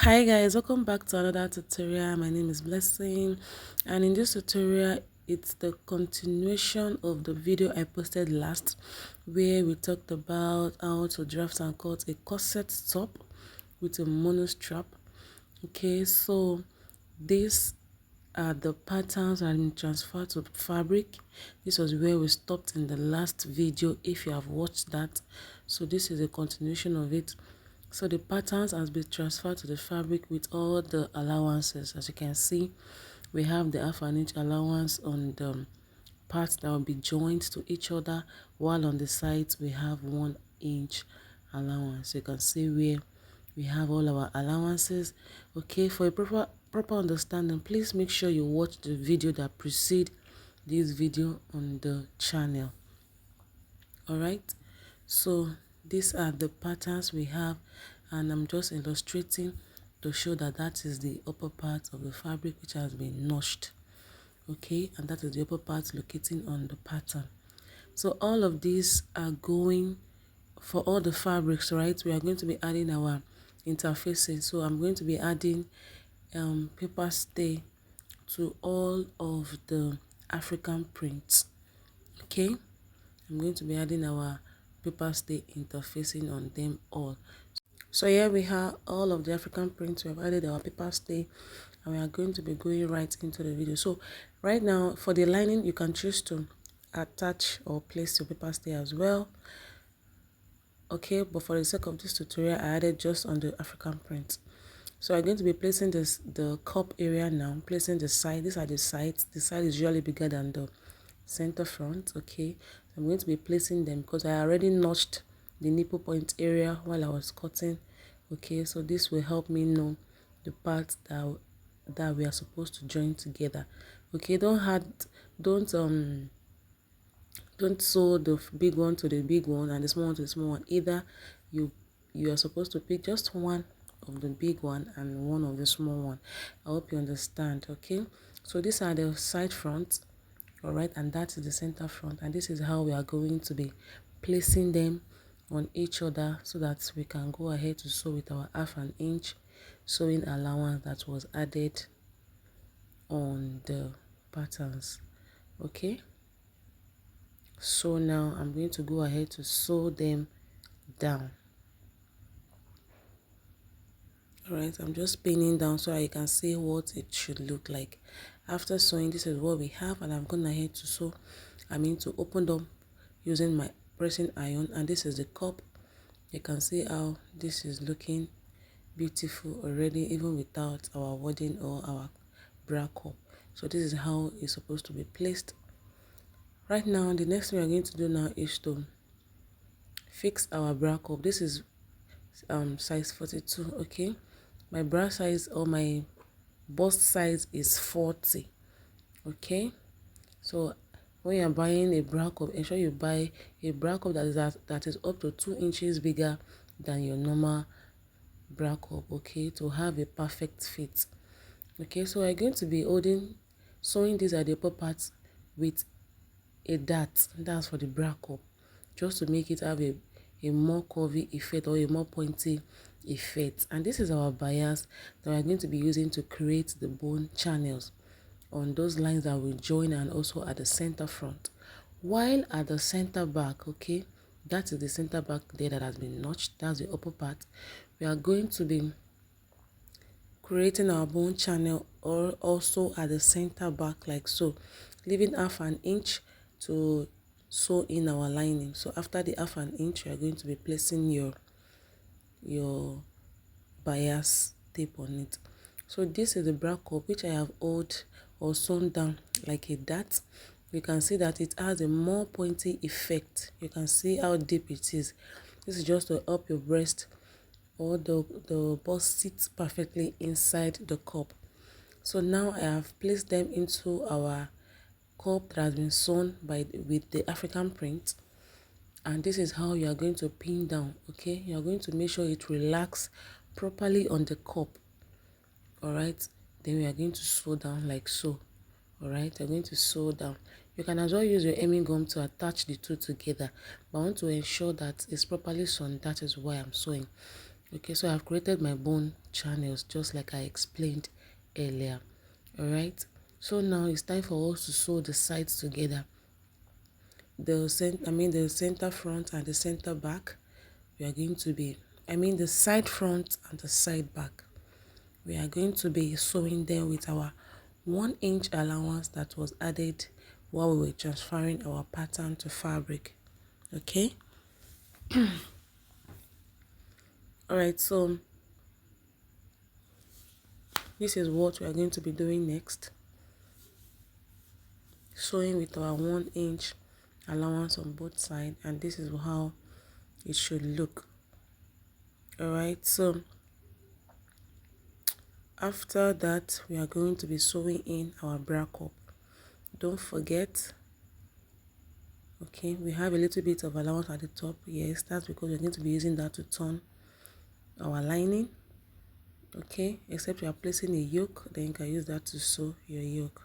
Hi guys, welcome back to another tutorial. My name is Blessing, and in this tutorial it's the continuation of the video I posted last, where we talked about how to draft and cut a corset top with a mono strap. Okay, so these are the patterns and transfer to fabric. This was where we stopped in the last video if you have watched that. So this is a continuation of it. So the patterns has been transferred to the fabric with all the allowances. As you can see, we have the half an inch allowance on the parts that will be joined to each other, while on the sides we have 1 inch allowance. You can see where we have all our allowances. Okay, for a proper understanding, please make sure you watch the video that precede this video on the channel. All right, so these are the patterns we have, and I'm just illustrating to show that that is the upper part of the fabric which has been notched. Okay, and that is the upper part locating on the pattern. So all of these are going for all the fabrics, right? We are going to be adding our interfacing. So I'm going to be adding paper stay to all of the African prints. Okay, I'm going to be adding our paper stay interfacing on them all. So here we have all of the African prints. We have added our paper stay, and we are going to be going right into the video. So right now, for the lining, you can choose to attach or place your paper stay as well. Okay, but for the sake of this tutorial, I added just on the African print. So I'm going to be placing the cup area now, placing the side. These are the sides. The side is usually bigger than the center front. Okay, so I'm going to be placing them because I already notched the nipple point area while I was cutting. Okay, so this will help me know the parts that we are supposed to join together. Okay, don't sew the big one to the big one and the small one to the small one. Either you are supposed to pick just one of the big one and one of the small one. I hope you understand. Okay, so these are the side fronts, all right, and that is the center front, and this is how we are going to be placing them on each other so that we can go ahead to sew with our half an inch sewing allowance that was added on the patterns. Okay, so now I'm going to go ahead to sew them down. All right, I'm just pinning down so you can see what it should look like. After sewing, this is what we have, and I'm going ahead to sew. To open them using my pressing iron, and this is the cup. You can see how this is looking beautiful already, even without our wording or our bra cup. So this is how it's supposed to be placed. Right now, the next thing we're going to do now is to fix our bra cup. This is size 42. Okay, my bra size or my bust size is 40. Okay, so when you're buying a bra cup, ensure you buy a bra cup that is up to 2 inches bigger than your normal bra cup, okay, to have a perfect fit. Okay, so we're going to be sewing these at the upper parts with a dart. That's for the bra cup, just to make it have a more curvy effect or a more pointy effect. And this is our bias that we're going to be using to create the bone channels on those lines that will join, and also at the center front, while at the center back, okay, that is the center back there that has been notched. That's the upper part. We are going to be creating our bone channel or also at the center back, like so, leaving half an inch to sew in our lining. So after the half an inch, you are going to be placing your bias tape on it. So this is the bra cup which I have oiled or sewn down like a dart. You can see that it has a more pointy effect. You can see how deep it is. This is just to help your breast or the bust sit perfectly inside the cup. So now I have placed them into our cup that has been sewn with the African print, and this is how you are going to pin down. Okay, you are going to make sure it relax properly on the cup. All right, then we are going to sew down like so. All right, you're going to sew down. You can as well use your hemming gum to attach the two together, but I want to ensure that it's properly sewn. That is why I'm sewing. Okay, so I've created my bone channels just like I explained earlier. All right, so now it's time for us to sew the sides together. The center front and the center back. We are going to be, the side front and the side back. We are going to be sewing them with our 1-inch allowance that was added while we were transferring our pattern to fabric. Okay. All right, so this is what we are going to be doing next. Sewing with our 1-inch allowance on both sides, and this is how it should look. All right, so after that we are going to be sewing in our bra cup. Don't forget, okay, we have a little bit of allowance at the top. Yes, that's because we're going to be using that to turn our lining. Okay, except you are placing a yoke, then you can use that to sew your yoke.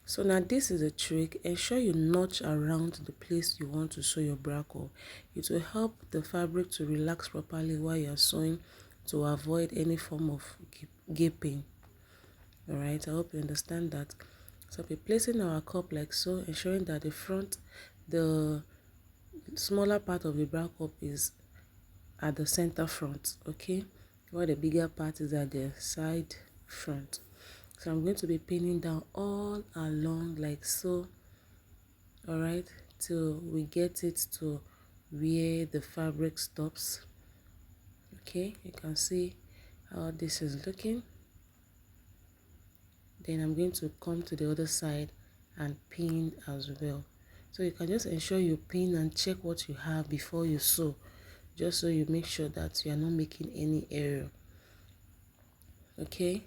So now this is a trick. Ensure you notch around the place you want to sew your bra cup. It will help the fabric to relax properly while you're sewing, to avoid any form of gaping. All right, I hope you understand that. So we're placing our cup like so, ensuring that the smaller part of the bra cup is at the center front, okay, while the bigger part is at the side front. So I'm going to be pinning down all along like so, all right, till we get it to where the fabric stops. Okay, you can see how this is looking. Then I'm going to come to the other side and pin as well. So you can just ensure you pin and check what you have before you sew, just so you make sure that you are not making any error. Okay,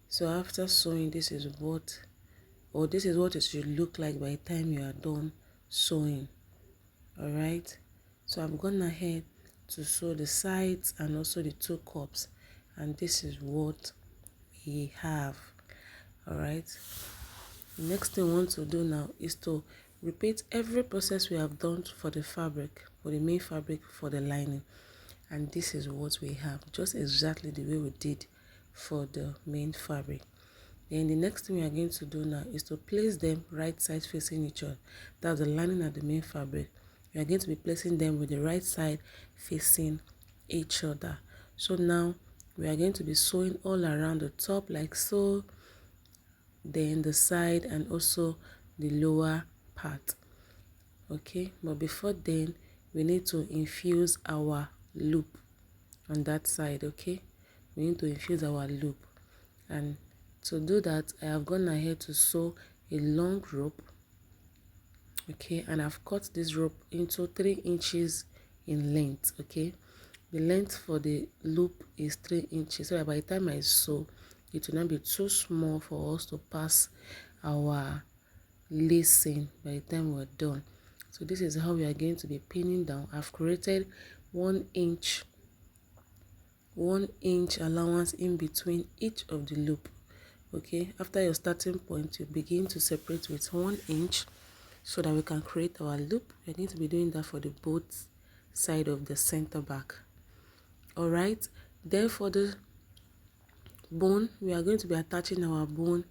so after sewing, this is what it should look like by the time you are done sewing. All right, so I've gone ahead to sew the sides and also the two cups, and this is what we have. All right, the next thing we want to do now is to repeat every process we have done for the fabric, for the main fabric, for the lining. And this is what we have, just exactly the way we did for the main fabric. Then the next thing we are going to do now is to place them right side facing each other. That's the lining and the main fabric. We are going to be placing them with the right side facing each other. So now we are going to be sewing all around the top like so, then the side and also the lower part. Okay, but before then we need to infuse our loop on that side. Okay, we need to infuse our loop, and to do that I have gone ahead to sew a long rope. Okay, and I've cut this rope into 3 inches in length. Okay, the length for the loop is 3 inches, so that by the time I sew, it will not be too small for us to pass our lacing by the time we're done. So this is how we are going to be pinning down. I've created 1 inch allowance in between each of the loop. Okay, after your starting point, you begin to separate with 1 inch so that we can create our loop. We're going to be doing that for the both side of the center back. All right, then for the bone, we are going to be attaching our bone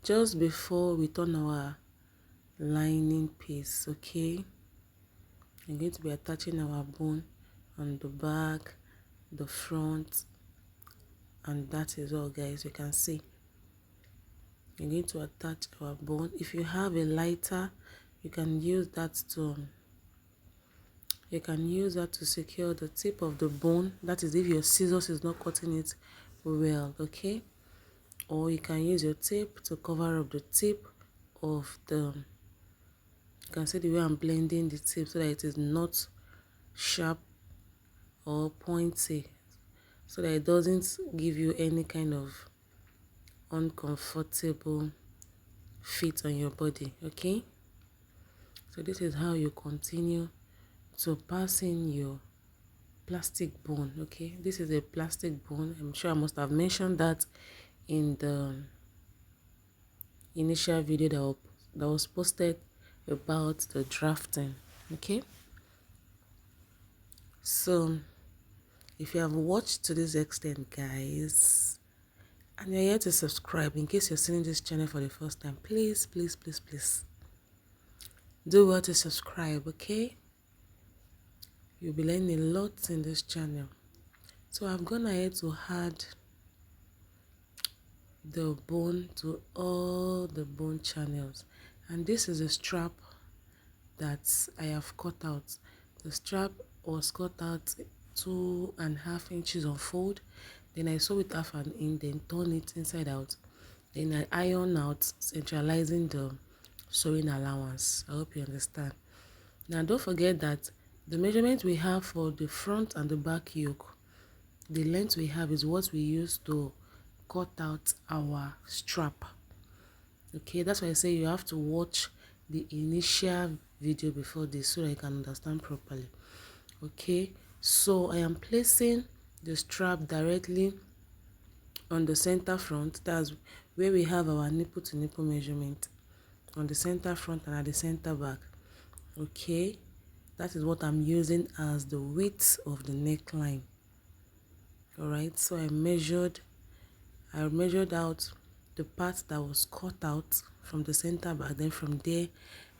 just before we turn our lining piece. Okay, I'm going to be attaching our bone on the back, the front, and that is all, guys. You can see you're going to attach our bone. If you have a lighter, you can use that to secure the tip of the bone. That is if your scissors is not cutting it well. Okay, or you can use your tape to cover up the tip of the, you can see the way I'm blending the tip so that it is not sharp or pointy, so that it doesn't give you any kind of uncomfortable fit on your body. Okay, so this is how you continue to pass in your plastic bone. Okay, this is a plastic bone. I'm sure I must have mentioned that in the initial video that was posted about the drafting. Okay, so If you have watched to this extent, guys, and you're here to subscribe, in case you're seeing this channel for the first time, please do well to subscribe, okay? You'll be learning a lot in this channel. So I've gone ahead to add the bone to all the bone channels, and this is a strap that I have cut out. The strap was cut out 2.5 inches on fold, then I sew it half an inch, then turn it inside out, then I iron out, centralizing the sewing allowance. I hope you understand. Now don't forget that the measurement we have for the front and the back yoke, the length we have is what we use to cut out our strap. Okay, that's why I say you have to watch the initial video before this so that you can understand properly. Okay, so I am placing the strap directly on the center front. That's where we have our nipple to nipple measurement, on the center front and at the center back. Okay, that is what I'm using as the width of the neckline. All right, so I measured out the part that was cut out from the center back. Then from there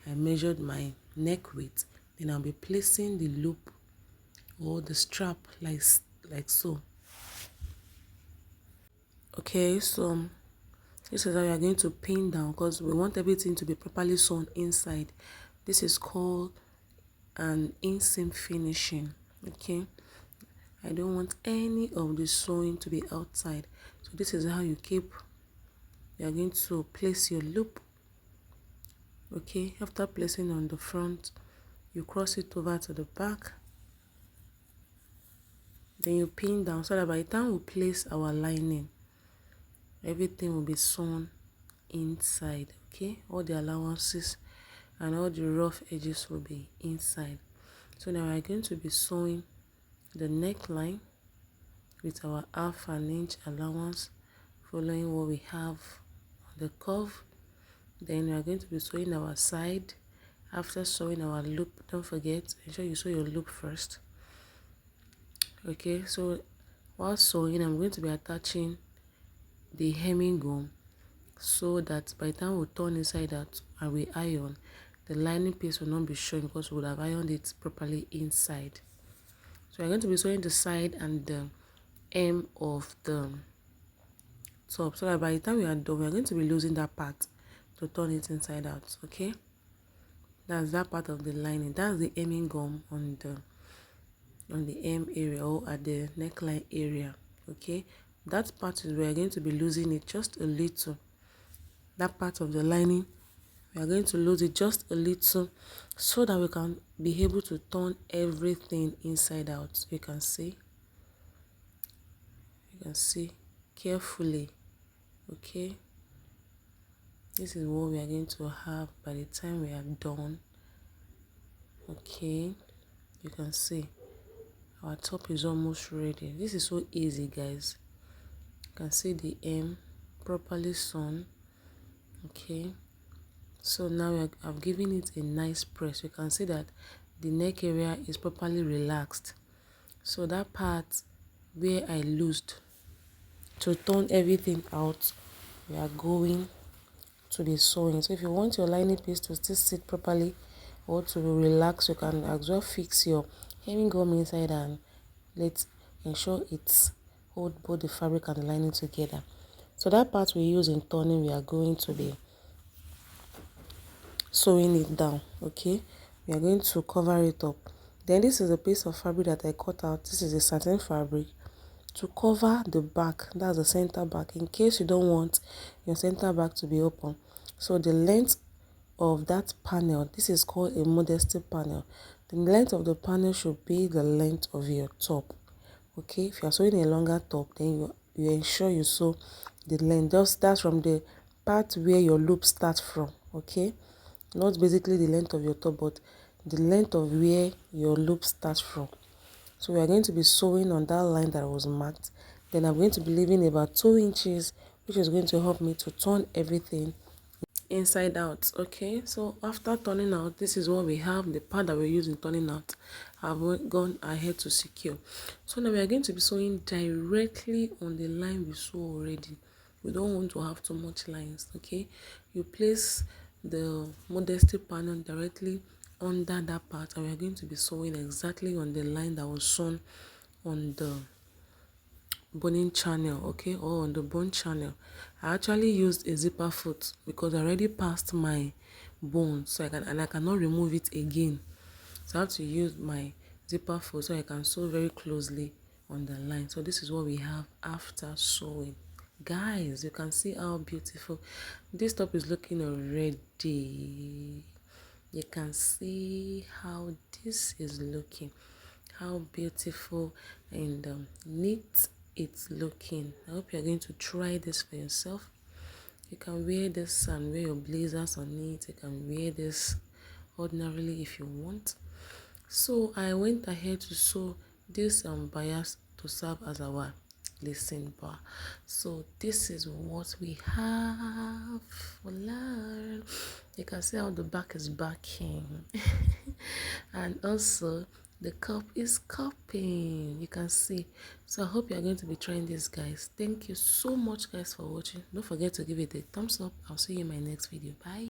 I measured my neck width. Then I'll be placing the loop or the strap like so. Okay, so this is how you are going to pin down, because we want everything to be properly sewn inside. This is called an inseam finishing. Okay, I don't want any of the sewing to be outside. So this is how you are going to place your loop. Okay, after placing on the front, you cross it over to the back, then you pin down so that by the time we place our lining, everything will be sewn inside. Okay, all the allowances and all the rough edges will be inside. So now we're going to be sewing the neckline with our half an inch allowance, following what we have on the curve. Then we are going to be sewing our side. After sewing our loop, don't forget, ensure you sew your loop first. Okay, so while sewing, I'm going to be attaching the hemming gum so that by the time we turn inside out and we iron, the lining piece will not be showing because we would have ironed it properly inside. So we're going to be sewing the side and the hem of the top, so that by the time we are done, we are going to be losing that part to turn it inside out. Okay, that's that part of the lining. That's the hemming gum on the hem area or at the neckline area. Okay, that part is we are going to be losing it just a little. That part of the lining, we are going to lose it just a little so that we can be able to turn everything inside out. You can see carefully. Okay, this is what we are going to have by the time we are done. Okay, you can see our top is almost ready. This is so easy, guys. You can see the hem properly sewn. Okay, so now I've given it a nice press. You can see that the neck area is properly relaxed. So that part where I loosed to turn everything out, we are going to be sewing. So if you want your lining piece to still sit properly or to relax, you can as well fix your hemming gum inside and let's ensure it's hold both the fabric and the lining together. So that part we use in turning, we are going to be sewing it down. Okay, we are going to cover it up. Then this is a piece of fabric that I cut out. This is a satin fabric to cover the back, that's the center back, in case you don't want your center back to be open. So the length of that panel, this is called a modesty panel, the length of the panel should be the length of your top. Okay, if you are sewing a longer top, then you ensure you sew the length, just start from the part where your loop starts from. Okay, not basically the length of your top, but the length of where your loop starts from. So we are going to be sewing on that line that was marked. Then I'm going to be leaving about 2 inches, which is going to help me to turn everything inside out. Okay, so after turning out, this is what we have, the part that we're using turning out. I've gone ahead to secure. So now we are going to be sewing directly on the line we sew already. We don't want to have too much lines, okay? You place the Modesty panel directly under that part, and we are going to be sewing exactly on the line that was sewn on the boning channel, okay, or on the bone channel. I actually used a zipper foot because I already passed my bone, so I cannot remove it again. So I have to use my zipper foot so I can sew very closely on the line. So this is what we have after sewing. Guys, you can see how beautiful this top is looking already. You can see how this is looking, how beautiful and neat it's looking. I hope you're going to try this for yourself. You can wear this and wear your blazers on it. You can wear this ordinarily if you want. So I went ahead to sew this bias to serve as our lacing bar. So this is what we have. Voila. You can see how the back is backing. And also the cup is cupping. You can see. So I hope you are going to be trying this, guys. Thank you so much, guys, for watching. Don't forget to give it a thumbs up. I'll see you in my next video. Bye.